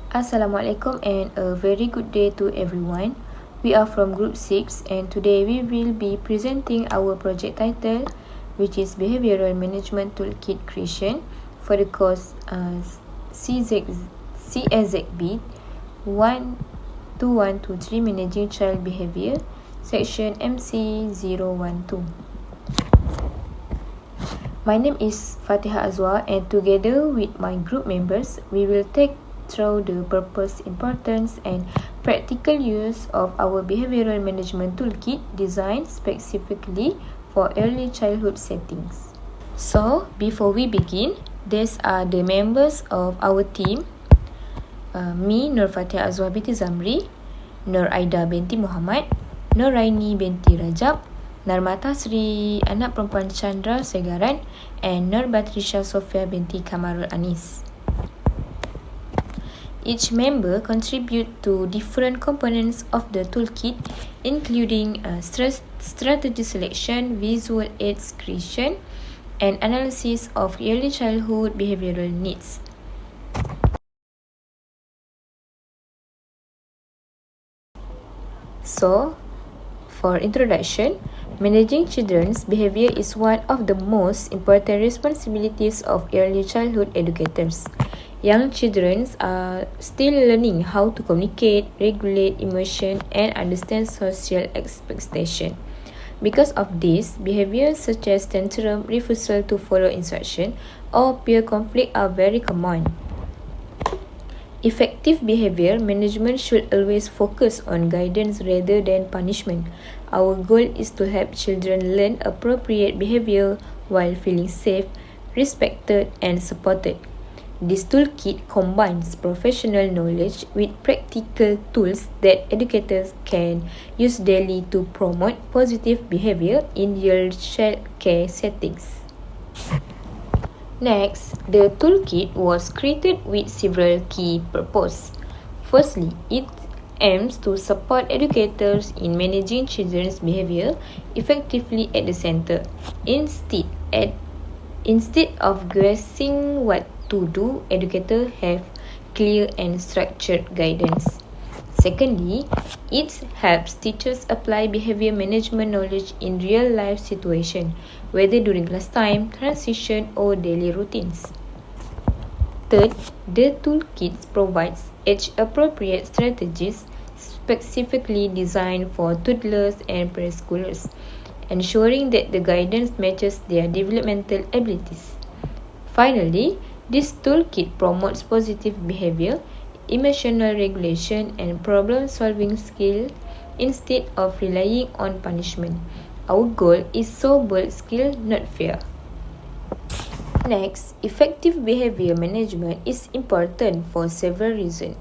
Assalamualaikum and a very good day to everyone. We are from Group 6 and today we will be presenting our project title, which is Behavioural Management Toolkit Creation for the course CSZB2123 Managing Child Behaviour, section MC012. My name is Fatiha Azwa and together with my group members, we will take through the purpose, importance and practical use of our behavioral management toolkit designed specifically for early childhood settings. So, before we begin, these are the members of our team. Me, Nur Fatiha Azwa binti Zamri, Nur Aida binti Muhammad, Nur Raini binti Rajab, Narmata Sri anak perempuan Chandra Segaran and Nur Batrisha Sofia binti Kamarul Anis. Each member contribute to different components of the toolkit, including strategy selection, visual aids creation, and analysis of early childhood behavioral needs. So, for introduction, managing children's behavior is one of the most important responsibilities of early childhood educators. Young children are still learning how to communicate, regulate emotion, and understand social expectation. Because of this, behaviors such as tantrum, refusal to follow instruction, or peer conflict are very common. Effective behavior management should always focus on guidance rather than punishment. Our goal is to help children learn appropriate behavior while feeling safe, respected, and supported. This toolkit combines professional knowledge with practical tools that educators can use daily to promote positive behavior in your child care settings. Next, the toolkit was created with several key purposes. Firstly, it aims to support educators in managing children's behavior effectively at the center. Instead of guessing what to do, educators have clear and structured guidance. Secondly, it helps teachers apply behavior management knowledge in real life situations, whether during class time, transition, or daily routines. Third, the toolkit provides age-appropriate strategies specifically designed for toddlers and preschoolers, ensuring that the guidance matches their developmental abilities. Finally, this toolkit promotes positive behavior, emotional regulation, and problem-solving skill instead of relying on punishment. Our goal is to build skill, not fear. Next, effective behavior management is important for several reasons.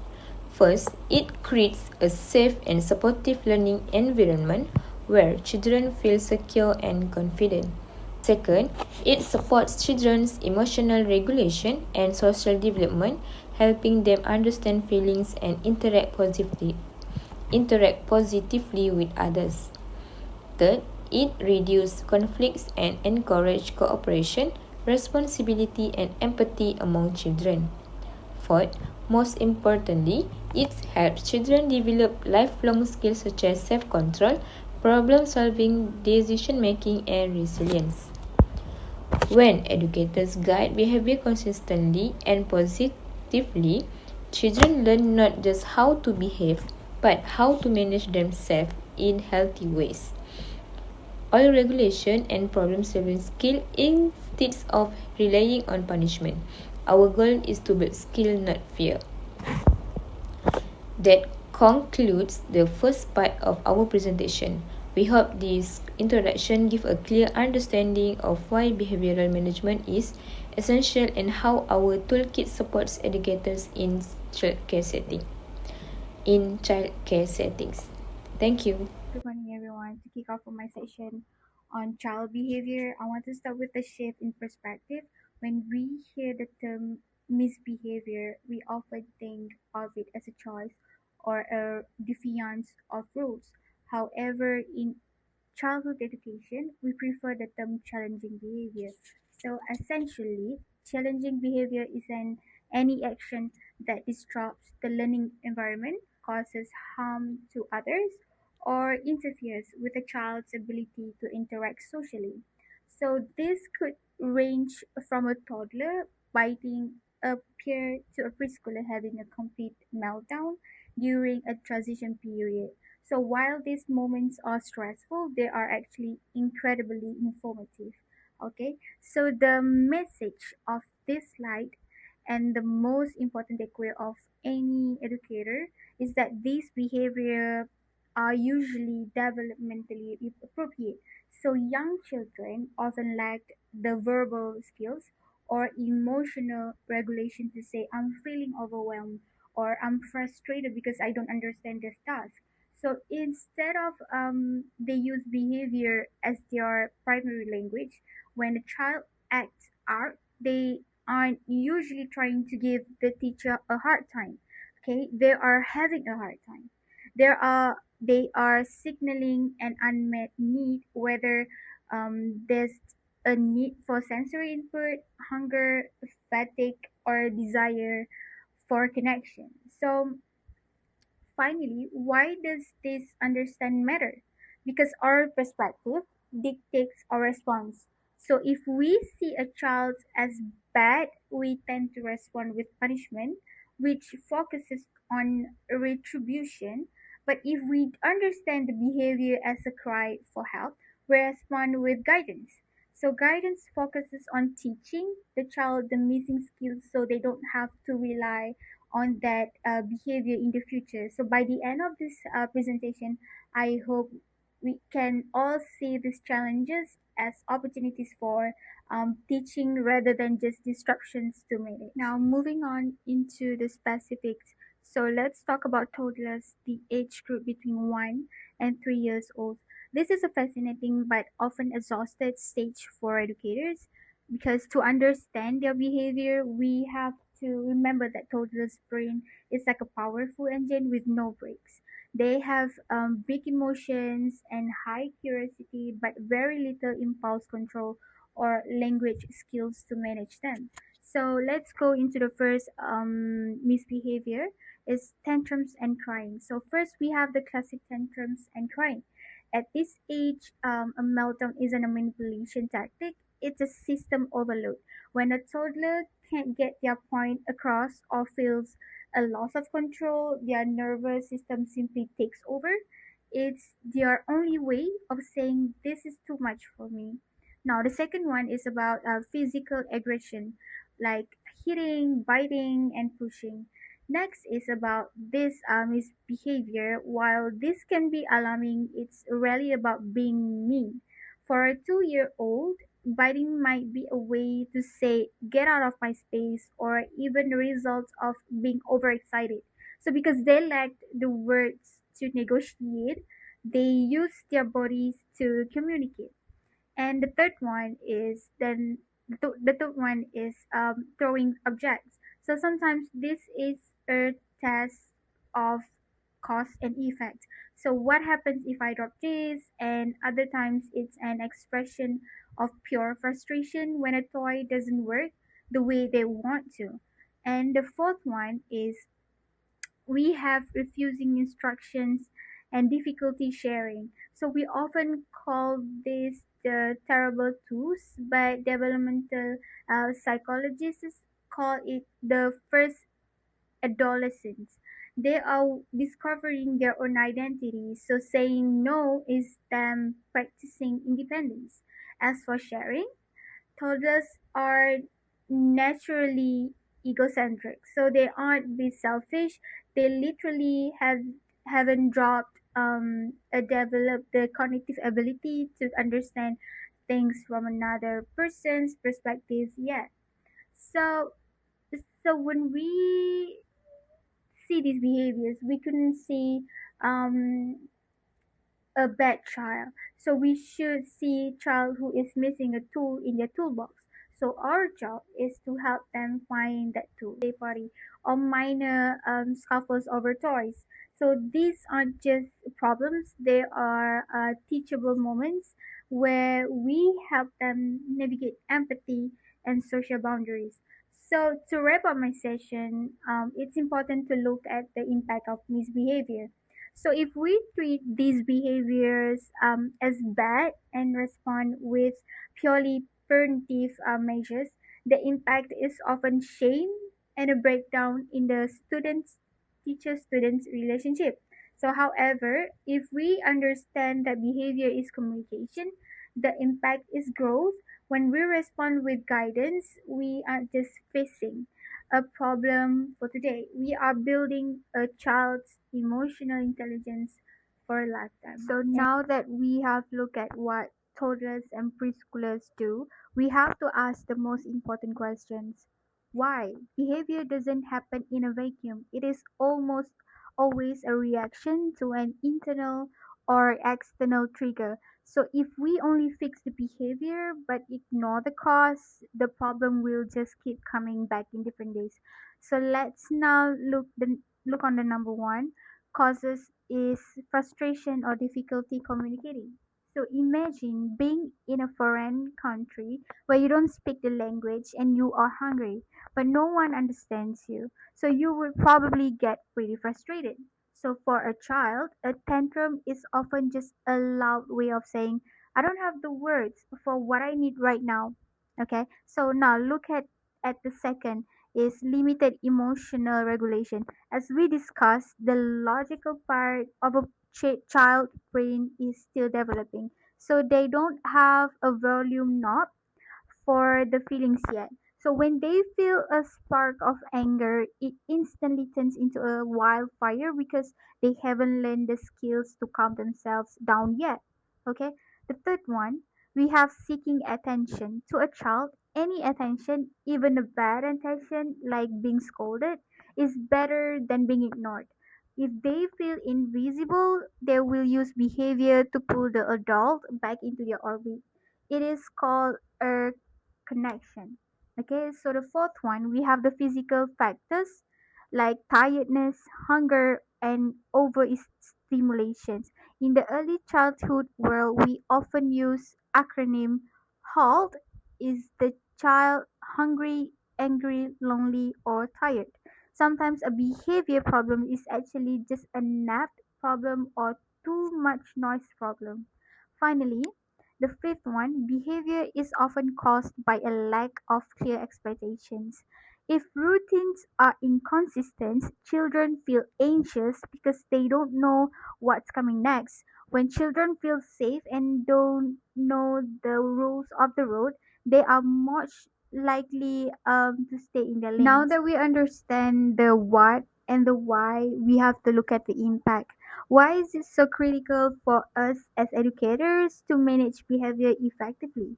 First, it creates a safe and supportive learning environment where children feel secure and confident. Second, it supports children's emotional regulation and social development, helping them understand feelings and interact positively with others. Third, it reduces conflicts and encourages cooperation, responsibility, and empathy among children. Fourth, most importantly, it helps children develop lifelong skills such as self-control, problem-solving, decision-making, and resilience. When educators guide behavior consistently and positively, children learn not just how to behave, but how to manage themselves in healthy ways. All regulation and problem-solving skill instead of relying on punishment. Our goal is to build skill, not fear. That concludes the first part of our presentation. We hope this introduction gives a clear understanding of why behavioral management is essential and how our toolkit supports educators in childcare settings. Thank you. Good morning, everyone. To kick off my section on child behavior, I want to start with a shift in perspective. When we hear the term misbehavior, we often think of it as a choice or a defiance of rules. However, in childhood education, we prefer the term challenging behavior. So, essentially, challenging behavior is an Any action that disrupts the learning environment, causes harm to others, or interferes with a child's ability to interact socially. So this could range from a toddler biting a peer to a preschooler having a complete meltdown during a transition period. So while these moments are stressful, they are actually incredibly informative. Okay, so the message of this slide and the most important takeaway of any educator is that these behavior are usually developmentally appropriate. So young children often lack the verbal skills or emotional regulation to say, I'm feeling overwhelmed or I'm frustrated because I don't understand this task. So instead of they use behavior as their primary language, when a child acts out, they aren't usually trying to give the teacher a hard time. Okay, they are having a hard time. They are signaling an unmet need, whether there's a need for sensory input, hunger, fatigue, or desire for connection. So finally, why does this understand matter? Because our perspective dictates our response. So if we see a child as bad, we tend to respond with punishment, which focuses on retribution. But if we understand the behavior as a cry for help, we respond with guidance. So guidance focuses on teaching the child the missing skills so they don't have to rely on that behavior in the future. So by the end of this presentation, I hope we can all see these challenges as opportunities for teaching rather than just disruptions to manage. Now, moving on into the specifics. So let's talk about toddlers, the age group between 1 and 3 years old. This is a fascinating but often exhausted stage for educators because to understand their behavior, we have to remember that toddler's brain is like a powerful engine with no brakes. They have big emotions and high curiosity, but very little impulse control or language skills to manage them. So let's go into the first misbehavior is tantrums and crying. So first we have the classic tantrums and crying. At this age, a meltdown isn't a manipulation tactic, it's a system overload. When a toddler can't get their point across or feels a loss of control, their nervous system simply takes over. It's their only way of saying, this is too much for me. Now, the second one is about physical aggression, like hitting, biting, and pushing. Next is about this misbehavior. While this can be alarming, it's really about being mean. For a 2 year old, biting might be a way to say, get out of my space, or even the result of being overexcited. So, because they lacked the words to negotiate, they use their bodies to communicate. And the third one is the third one is throwing objects. So sometimes this is a test of cause and effect. So what happens if I drop this? And other times it's an expression of pure frustration when a toy doesn't work the way they want to. And the fourth one is we have refusing instructions and difficulty sharing. So we often call this the terrible twos, but developmental psychologists call it the first adolescents. They are discovering their own identity, so saying no is them practicing independence. As for sharing, toddlers are naturally egocentric, so they aren't be selfish. They literally haven't dropped developed the cognitive ability to understand things from another person's perspective yet. So when we see these behaviors, we couldn't see um a bad child. So we should see child who is missing a tool in their toolbox. So our job is to help them find that tool. They party or minor scuffles over toys. So these aren't just problems; they are teachable moments where we help them navigate empathy and social boundaries. So to wrap up my session, it's important to look at the impact of misbehavior. So if we treat these behaviors as bad and respond with purely punitive measures, the impact is often shame and a breakdown in the students teacher-students relationship. So however, if we understand that behavior is communication, the impact is growth. When we respond with guidance, we are just facing a problem for today. We are building a child's emotional intelligence for a lifetime. So now that we have looked at what toddlers and preschoolers do, we have to ask the most important questions. Why? Behavior doesn't happen in a vacuum. It is almost always a reaction to an internal or external trigger. So if we only fix the behavior but ignore the cause, the problem will just keep coming back in different days. So let's now look on the number one. Causes is frustration or difficulty communicating. So imagine being in a foreign country where you don't speak the language and you are hungry, but no one understands you. So you will probably get pretty frustrated. So for a child, a tantrum is often just a loud way of saying, I don't have the words for what I need right now. Okay, so now look at the second is limited emotional regulation. As we discussed, the logical part of a child brain is still developing. So they don't have a volume knob for the feelings yet. So when they feel a spark of anger, it instantly turns into a wildfire because they haven't learned the skills to calm themselves down yet. Okay? The third one, we have seeking attention. To a child, any attention, even a bad attention like being scolded, is better than being ignored. If they feel invisible, they will use behavior to pull the adult back into their orbit. It is called a connection. Okay, so the fourth one, we have the physical factors like tiredness, hunger, and overstimulations. In the early childhood world, we often use acronym HALT is the child hungry, angry, lonely, or tired. Sometimes a behavior problem is actually just a nap problem or too much noise problem. Finally, the fifth one, behavior is often caused by a lack of clear expectations. If routines are inconsistent, children feel anxious because they don't know what's coming next. When children feel safe and don't know the rules of the road, they are much likely to stay in their lanes. Now that we understand the what and the why, we have to look at the impact. Why is it so critical for us as educators to manage behavior effectively?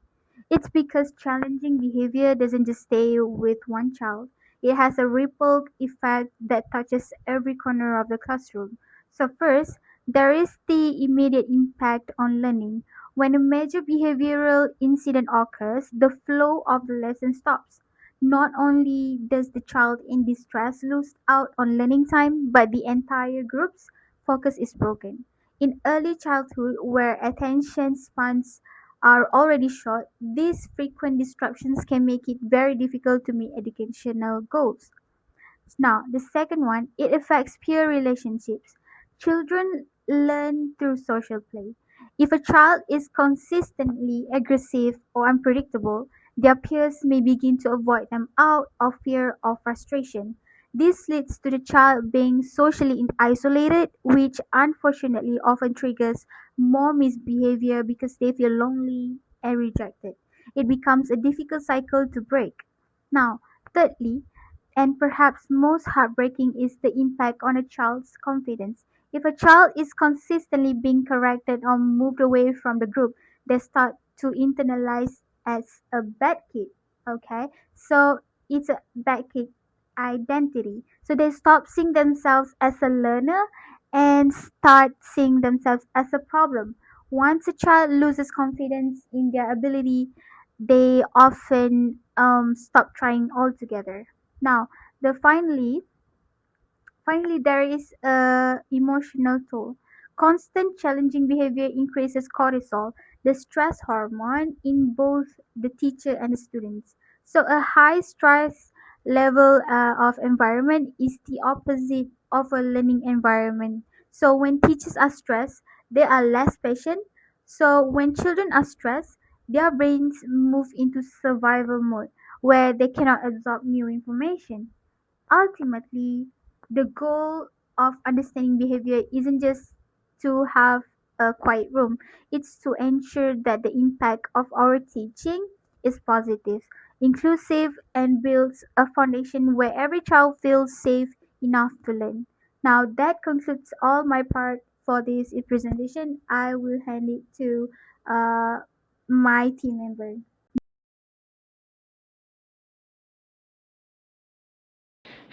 It's because challenging behavior doesn't just stay with one child. It has a ripple effect that touches every corner of the classroom. So first, there is the immediate impact on learning. When a major behavioral incident occurs, the flow of the lesson stops. Not only does the child in distress lose out on learning time, but the entire group's focus is broken. In early childhood, where attention spans are already short, these frequent disruptions can make it very difficult to meet educational goals. Now, the second one, it affects peer relationships. Children learn through social play. If a child is consistently aggressive or unpredictable, their peers may begin to avoid them out of fear or frustration. This leads to the child being socially isolated, which unfortunately often triggers more misbehavior because they feel lonely and rejected. It becomes a difficult cycle to break. Now, thirdly, and perhaps most heartbreaking is the impact on a child's confidence. If a child is consistently being corrected or moved away from the group, they start to internalize as a bad kid. Okay, so it's a bad kid identity. So they stop seeing themselves as a learner and start seeing themselves as a problem. Once a child loses confidence in their ability, they often stop trying altogether. Now, the finally there is a emotional toll. Constant challenging behavior increases cortisol, the stress hormone in both the teacher and the students. So a high stress level of environment is the opposite of a learning environment. So when teachers are stressed, they are less patient. So when children are stressed, their brains move into survival mode where they cannot absorb new information. Ultimately, the goal of understanding behavior isn't just to have a quiet room, it's to ensure that the impact of our teaching is positive, inclusive, and builds a foundation where every child feels safe enough to learn. Now, that concludes all my part for this presentation. I will hand it to uh, my team member.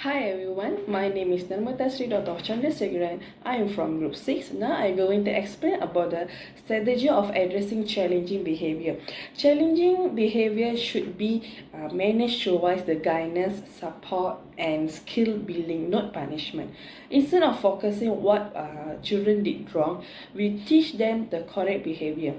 Hi everyone, my name is Narmata Sri Dr. Chandrasekharan. I am from Group 6. Now I am going to explain about the strategy of addressing challenging behavior. Challenging behavior should be managed towards the guidance, support and skill building, not punishment. Instead of focusing what children did wrong, we teach them the correct behavior.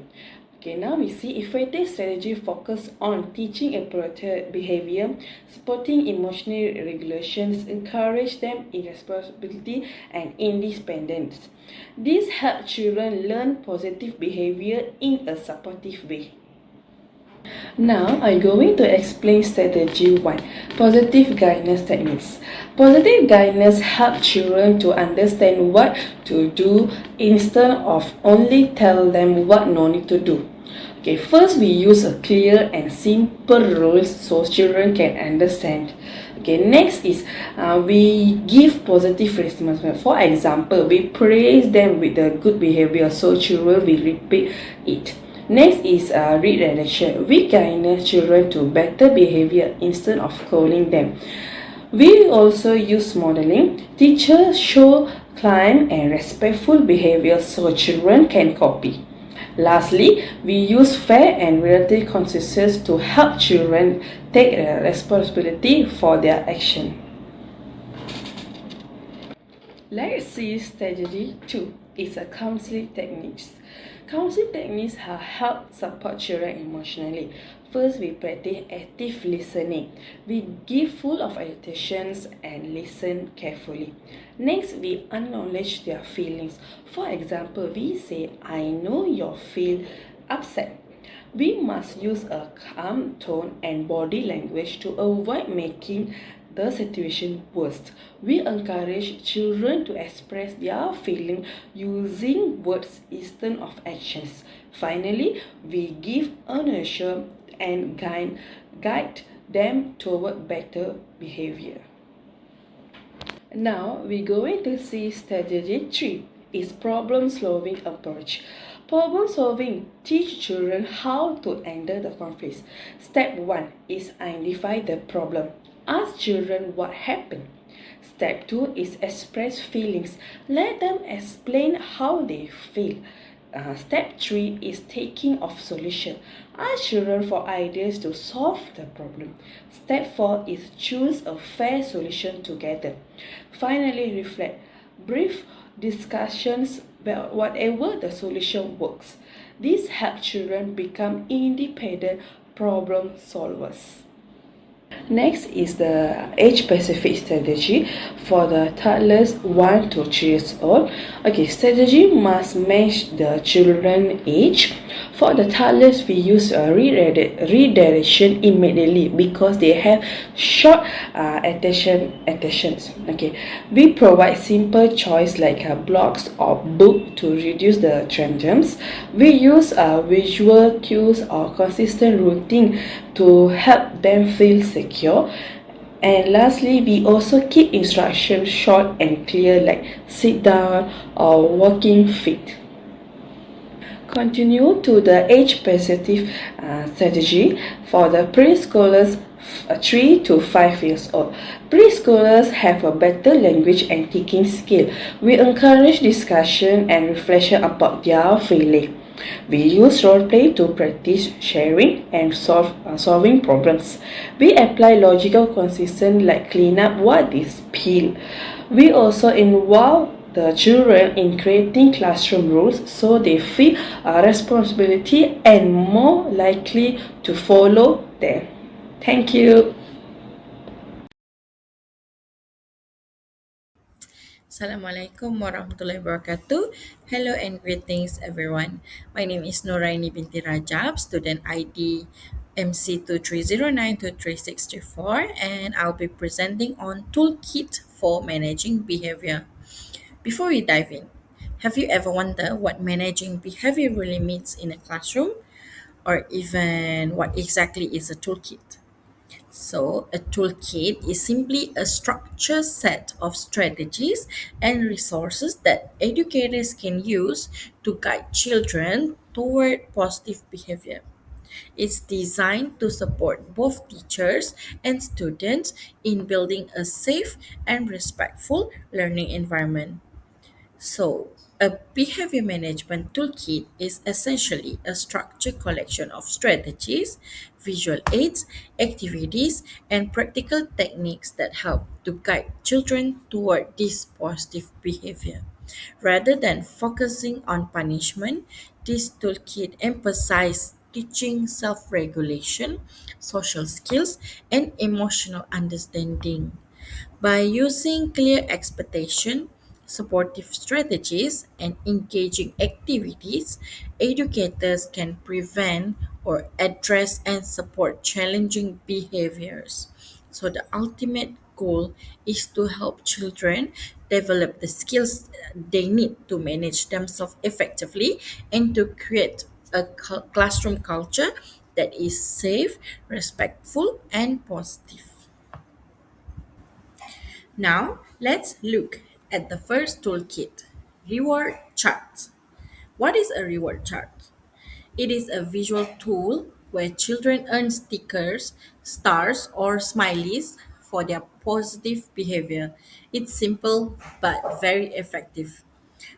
Okay, now we see effective strategy focus on teaching appropriate behavior, supporting emotional regulations, encourage them in responsibility and independence. This helps children learn positive behavior in a supportive way. Now I'm going to explain strategy 1, positive guidance techniques. Positive guidance helps children to understand what to do instead of only tell them what no need to do. Okay, first we use a clear and simple rules so children can understand. Okay, next is we give positive response. For example, we praise them with the good behavior so children will repeat it. Next is redirection. We guide children to better behavior instead of scolding them. We also use modeling. Teachers show calm and respectful behavior so children can copy. Lastly, we use fair and relative consequences to help children take responsibility for their action. Let's see strategy 2 is a counseling techniques. Counseling techniques have helped support children emotionally. First, we practice active listening. We give full of attentions and listen carefully. Next, we acknowledge their feelings. For example, we say, I know you feel upset. We must use a calm tone and body language to avoid making the situation worse. We encourage children to express their feelings using words instead of actions. Finally, we give ownership and guide them toward better behavior. Now we're going to see strategy 3 is problem solving approach. Problem solving teach children how to handle the conflicts. Step 1 is identify the problem. Ask children what happened. Step 2 is express feelings. Let them explain how they feel. Step 3 is taking of solution. Ask children for ideas to solve the problem. Step 4 is choose a fair solution together. Finally, reflect. Brief discussions about whatever the solution works. This helps children become independent problem solvers. Next is the age-specific strategy for the toddlers 1 to 3 years old. Okay, strategy must match the children's age. For the toddlers, we use a redirection immediately because they have short attentions. Okay, we provide simple choice like blocks or book to reduce the tantrums. We use visual cues or consistent routine to help them feel secure. And lastly, we also keep instructions short and clear like sit down or walking feet. Continue to the age-specific strategy for the preschoolers 3 to 5 years old. Preschoolers have a better language and thinking skill. We encourage discussion and reflection about their feeling. We use role play to practice sharing and solving problems. We apply logical consistent like clean up what is spilled. We also involve the children in creating classroom rules so they feel a responsibility and more likely to follow them. Thank you. Assalamualaikum warahmatullahi wabarakatuh. Hello and greetings everyone. My name is Noraini binti Rajab, student ID MC012092364, and I'll be presenting on Toolkit for Managing Behavior. Before we dive in, have you ever wondered what managing behavior really means in a classroom, or even what exactly is a toolkit? So, a toolkit is simply a structured set of strategies and resources that educators can use to guide children toward positive behavior. It's designed to support both teachers and students in building a safe and respectful learning environment. So, a behavior management toolkit is essentially a structured collection of strategies, visual aids, activities, and practical techniques that help to guide children toward this positive behavior. Rather than focusing on punishment, this toolkit emphasizes teaching self regulation, social skills, and emotional understanding. By using clear expectation, supportive strategies, and engaging activities, educators can prevent or address and support challenging behaviors. So, the ultimate goal is to help children develop the skills they need to manage themselves effectively and to create a classroom culture that is safe, respectful, and positive. Now, let's look at the first toolkit, reward charts. What is a reward chart? It is a visual tool where children earn stickers, stars, or smileys for their positive behavior. It's simple but very effective.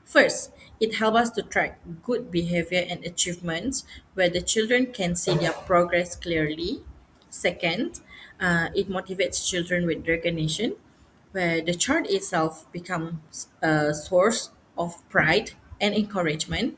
First, it helps us to track good behavior and achievements where the children can see their progress clearly. Second, it motivates children with recognition, where the chart itself becomes a source of pride and encouragement.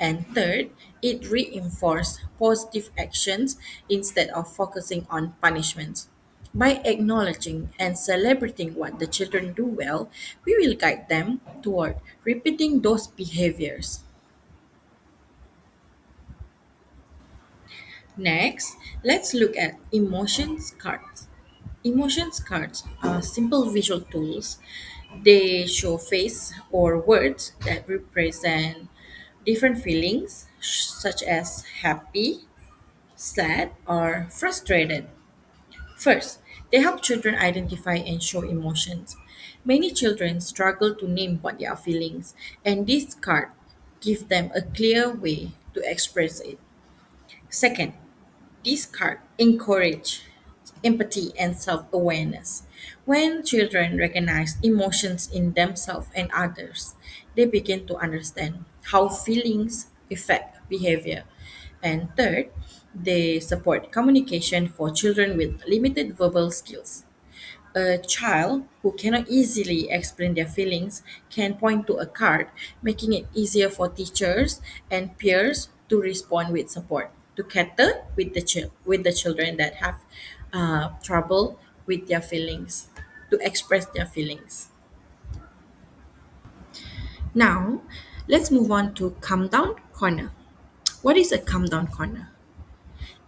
And third, it reinforces positive actions instead of focusing on punishments. By acknowledging and celebrating what the children do well, we will guide them toward repeating those behaviors. Next, let's look at emotions cards. Emotions cards are simple visual tools. They show face or words that represent different feelings, such as happy, sad, or frustrated. First, they help children identify and show emotions. Many children struggle to name what they are feeling, and this card gives them a clear way to express it. Second, this card encourage empathy and self-awareness. When children recognize emotions in themselves and others, they begin to understand how feelings affect behavior. And third, they support communication for children with limited verbal skills. A child who cannot easily explain their feelings can point to a card, making it easier for teachers and peers to respond with support to cater with with the children that have trouble with their feelings, to express their feelings. Now, let's move on to calm down corner. What is a calm down corner?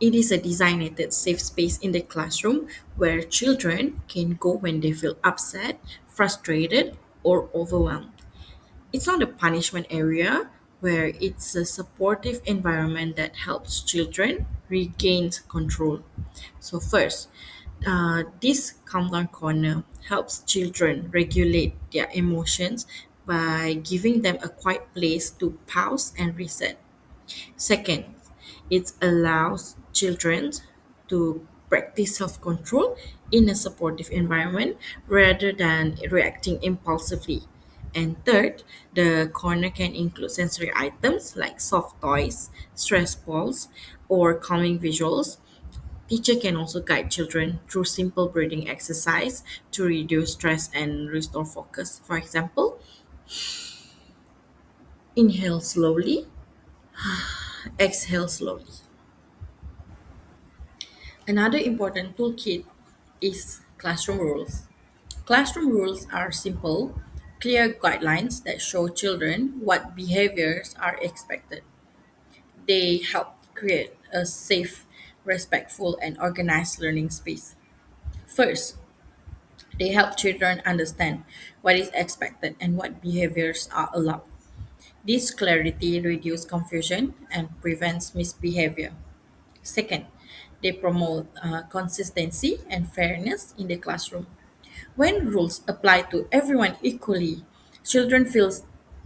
It is a designated safe space in the classroom where children can go when they feel upset, frustrated, or overwhelmed. It's not a punishment area where it's a supportive environment that helps children regain control. So, first, this calm down corner helps children regulate their emotions by giving them a quiet place to pause and reset. Second, it allows children to practice self control in a supportive environment rather than reacting impulsively. And third, the corner can include sensory items like soft toys, stress balls, or calming visuals. Teacher can also guide children through simple breathing exercise to reduce stress and restore focus. For example, inhale slowly, exhale slowly. Another important toolkit is classroom rules. Classroom rules are simple, clear guidelines that show children what behaviors are expected. They help create a safe, respectful, and organized learning space. First, they help children understand what is expected and what behaviors are allowed. This clarity reduces confusion and prevents misbehavior. Second, they promote consistency and fairness in the classroom. When rules apply to everyone equally, children feel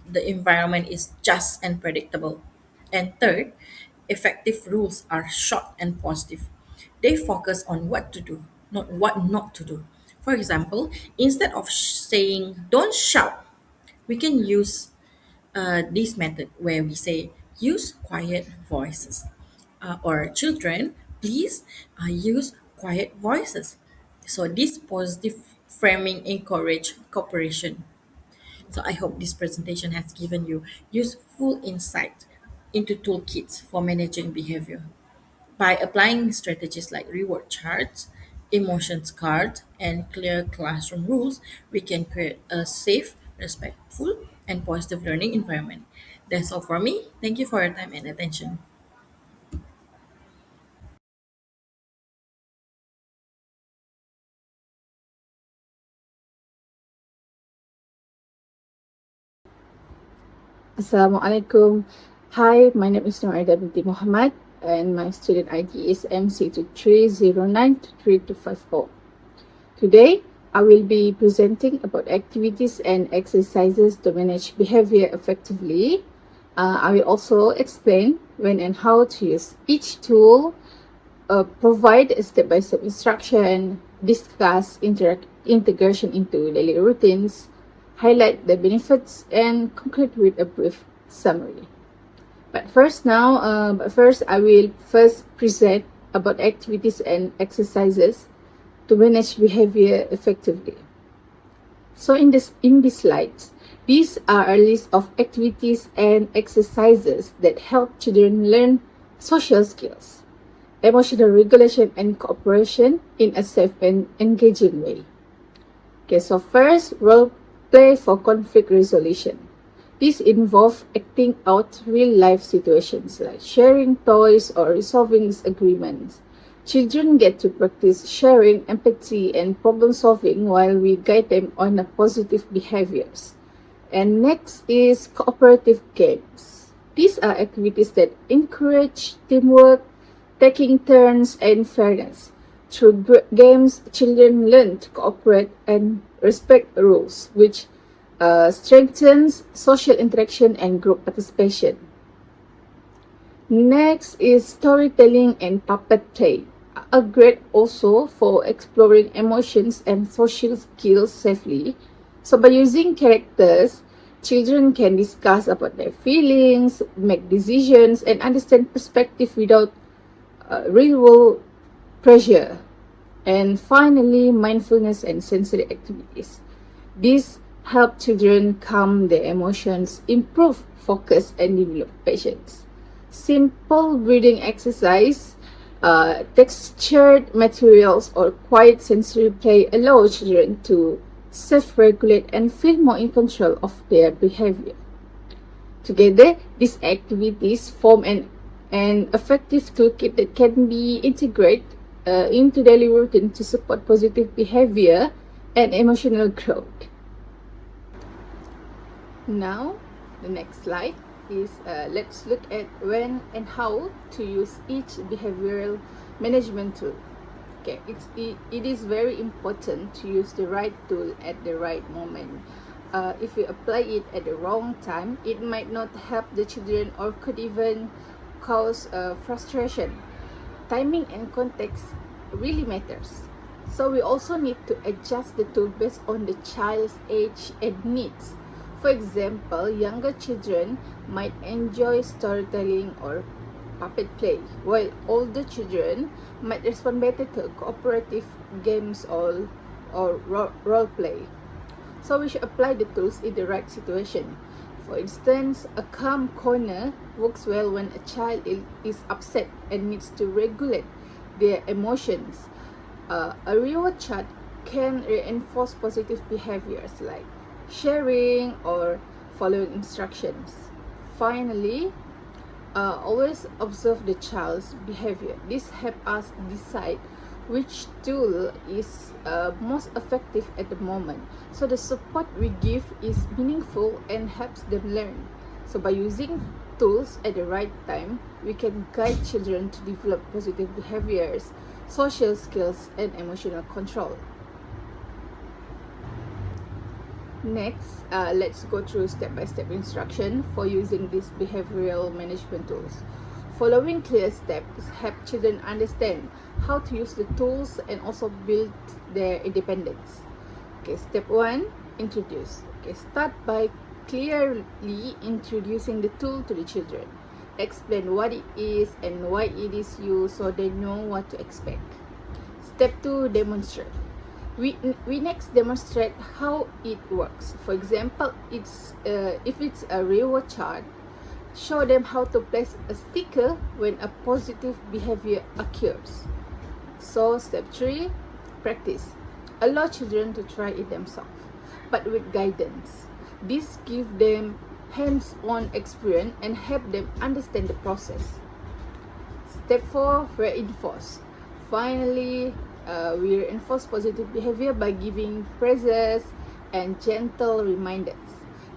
the environment is just and predictable. And third, effective rules are short and positive. They focus on what to do, not what not to do. For example, instead of saying don't shout, we can use this method where we say use quiet voices, or children please use quiet voices. So this positive framing encourage cooperation. So I hope this presentation has given you useful insight into toolkits for managing behavior. By applying strategies like reward charts, emotions cards, and clear classroom rules, we can create a safe, respectful, and positive learning environment. That's all for me. Thank you for your time and attention. Assalamualaikum. Hi, my name is Noorida binti Muhammad and my student ID is MC012 Today, I will be presenting about activities and exercises to manage behavior effectively. I will also explain when and how to use each tool, provide a step-by-step instruction, discuss integration into daily routines, highlight the benefits, and conclude with a brief summary. But first, I will first present about activities and exercises to manage behavior effectively. So in these slides, these are a list of activities and exercises that help children learn social skills, emotional regulation, and cooperation in a safe and engaging way. Okay, so first, role play for conflict resolution. This involves acting out real-life situations like sharing toys or resolving disagreements. Children get to practice sharing, empathy, and problem-solving while we guide them on the positive behaviors. And next is cooperative games. These are activities that encourage teamwork, taking turns, and fairness. Through games, children learn to cooperate and respect rules, which strengthens social interaction and group participation. Next is storytelling and puppet play, a great also for exploring emotions and social skills safely. So by using characters, children can discuss about their feelings, make decisions, and understand perspective without real-world pressure. And finally, mindfulness and sensory activities. These help children calm their emotions, improve focus, and develop patience. Simple breathing exercise, textured materials, or quiet sensory play allow children to self-regulate and feel more in control of their behavior. Together, these activities form an effective toolkit that can be integrated into daily routine to support positive behavior and emotional growth. Now, the next slide is let's look at when and how to use each behavioral management tool. Okay, it is very important to use the right tool at the right moment. If you apply it at the wrong time, it might not help the children or could even cause frustration. Timing and context really matters. So we also need to adjust the tool based on the child's age and needs. For example, younger children might enjoy storytelling or puppet play, while older children might respond better to cooperative games or role play. So we should apply the tools in the right situation. For instance, a calm corner works well when a child is upset and needs to regulate their emotions. A reward chart can reinforce positive behaviors like sharing, or following instructions. Finally, always observe the child's behavior. This helps us decide which tool is most effective at the moment. So the support we give is meaningful and helps them learn. So by using tools at the right time, we can guide children to develop positive behaviors, social skills, and emotional control. Next, let's go through step-by-step instruction for using these behavioral management tools. Following clear steps help children understand how to use the tools and also build their independence. Okay, step 1, introduce. Okay, start by clearly introducing the tool to the children. Explain what it is and why it is used so they know what to expect. Step 2, demonstrate. We next demonstrate how it works. For example, if it's a reward chart, show them how to place a sticker when a positive behavior occurs. So step 3, practice. Allow children to try it themselves, but with guidance. This gives them hands-on experience and help them understand the process. Step 4, reinforce. Finally, we reinforce positive behavior by giving praises and gentle reminders.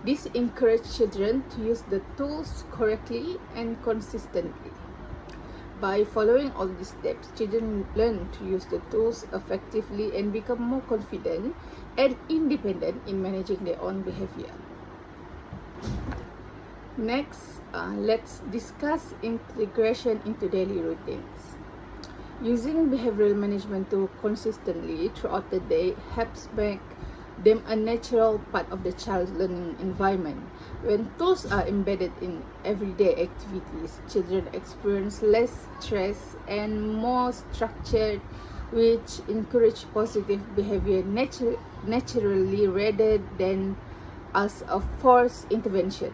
This encourages children to use the tools correctly and consistently. By following all these steps, children learn to use the tools effectively and become more confident and independent in managing their own behavior. Next, let's discuss integration into daily routines. Using behavioral management tool consistently throughout the day helps make them a natural part of the child's learning environment. When tools are embedded in everyday activities, children experience less stress and more structured, which encourage positive behavior naturally rather than as a forced intervention.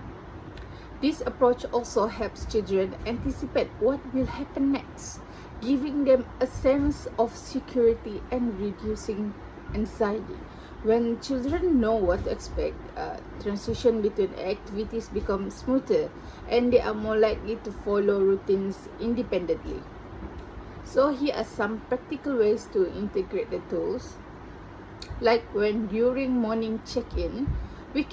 This approach also helps children anticipate what will happen next, giving them a sense of security and reducing anxiety. When children know what to expect, transition between activities becomes smoother and they are more likely to follow routines independently. So here are some practical ways to integrate the tools. Like when during morning check-in, we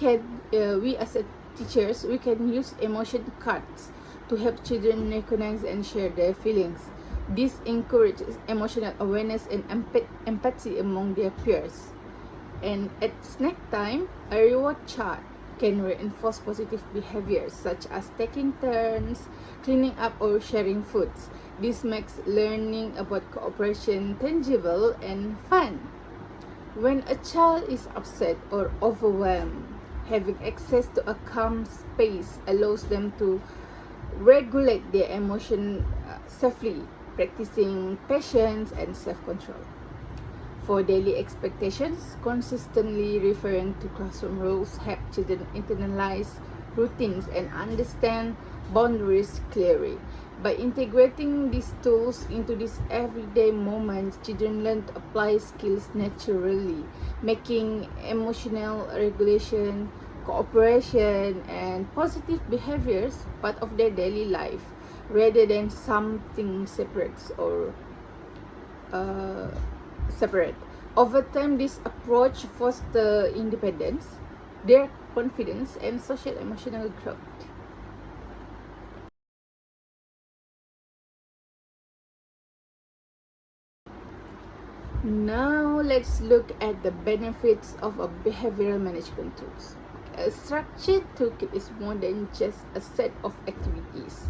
as teachers, we can use emotion cards to help children recognize and share their feelings. This encourages emotional awareness and empathy among their peers. And at snack time, a reward chart can reinforce positive behaviors such as taking turns, cleaning up, or sharing foods. This makes learning about cooperation tangible and fun. When a child is upset or overwhelmed, having access to a calm space allows them to regulate their emotion safely, practicing patience and self-control. For daily expectations, consistently referring to classroom rules help children internalize routines and understand boundaries clearly. By integrating these tools into these everyday moments, children learn to apply skills naturally, making emotional regulation, cooperation, and positive behaviors part of their daily life rather than something separate. Over time, this approach fosters independence, their confidence, and social emotional growth. Now let's look at the benefits of a behavioral management tools. A structured toolkit is more than just a set of activities.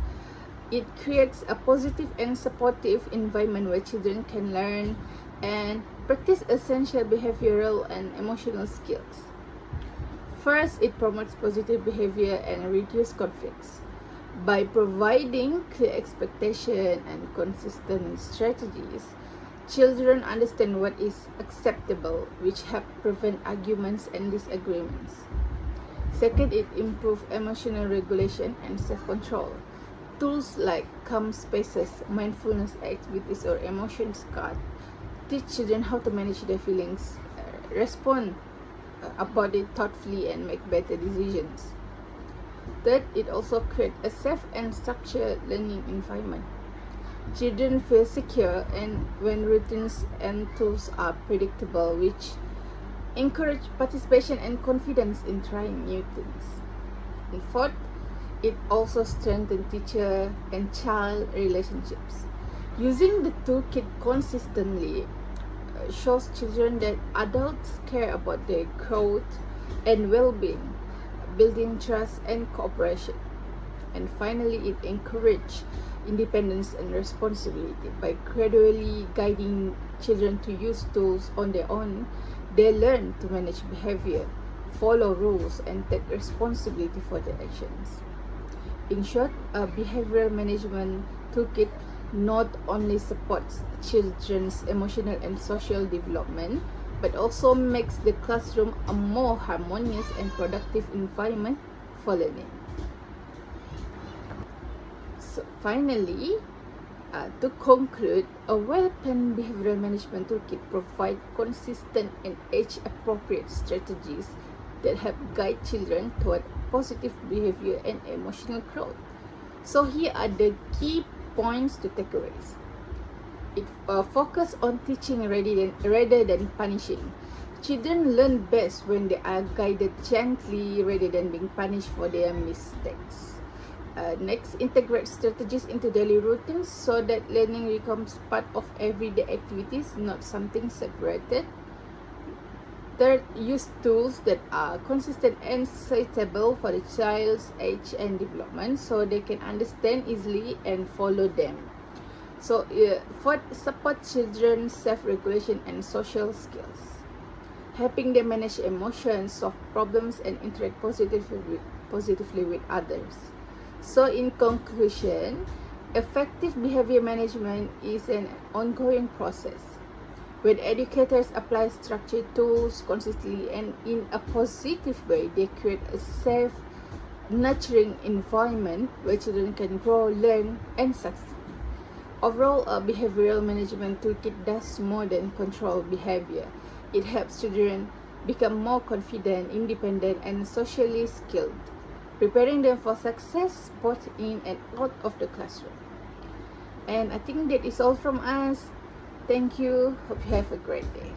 It creates a positive and supportive environment where children can learn and practice essential behavioral and emotional skills. First, it promotes positive behavior and reduces conflicts. By providing clear expectation and consistent strategies, children understand what is acceptable, which help prevent arguments and disagreements. Second, it improves emotional regulation and self-control. Tools like calm spaces, mindfulness activities, or emotions card teach children how to manage their feelings, respond about it thoughtfully and make better decisions. Third, it also creates a safe and structured learning environment. Children feel secure and when routines and tools are predictable, which encourage participation and confidence in trying new things. And fourth, it also strengthens teacher and child relationships. Using the toolkit consistently shows children that adults care about their growth and well-being, building trust and cooperation. And finally, it encourages independence and responsibility. By gradually guiding children to use tools on their own, they learn to manage behavior, follow rules, and take responsibility for their actions. In short, a behavioral management toolkit not only supports children's emotional and social development, but also makes the classroom a more harmonious and productive environment for learning. So finally, to conclude, a well-planned behavioral management toolkit provides consistent and age-appropriate strategies that help guide children toward positive behavior and emotional growth. So here are the key points to takeaways. It focuses on teaching rather than punishing. Children learn best when they are guided gently rather than being punished for their mistakes. Next, integrate strategies into daily routines so that learning becomes part of everyday activities, not something separated. Third, use tools that are consistent and suitable for the child's age and development so they can understand easily and follow them. So, fourth, support children's self-regulation and social skills, helping them manage emotions, solve problems, and interact positively with others. So, in conclusion, effective behavior management is an ongoing process. When educators apply structured tools consistently and in a positive way, they create a safe, nurturing environment where children can grow, learn, and succeed. Overall, a behavioral management toolkit does more than control behavior. It helps children become more confident, independent, and socially skilled, preparing them for success both in and out of the classroom. And I think that is all from us. Thank you. Hope you have a great day.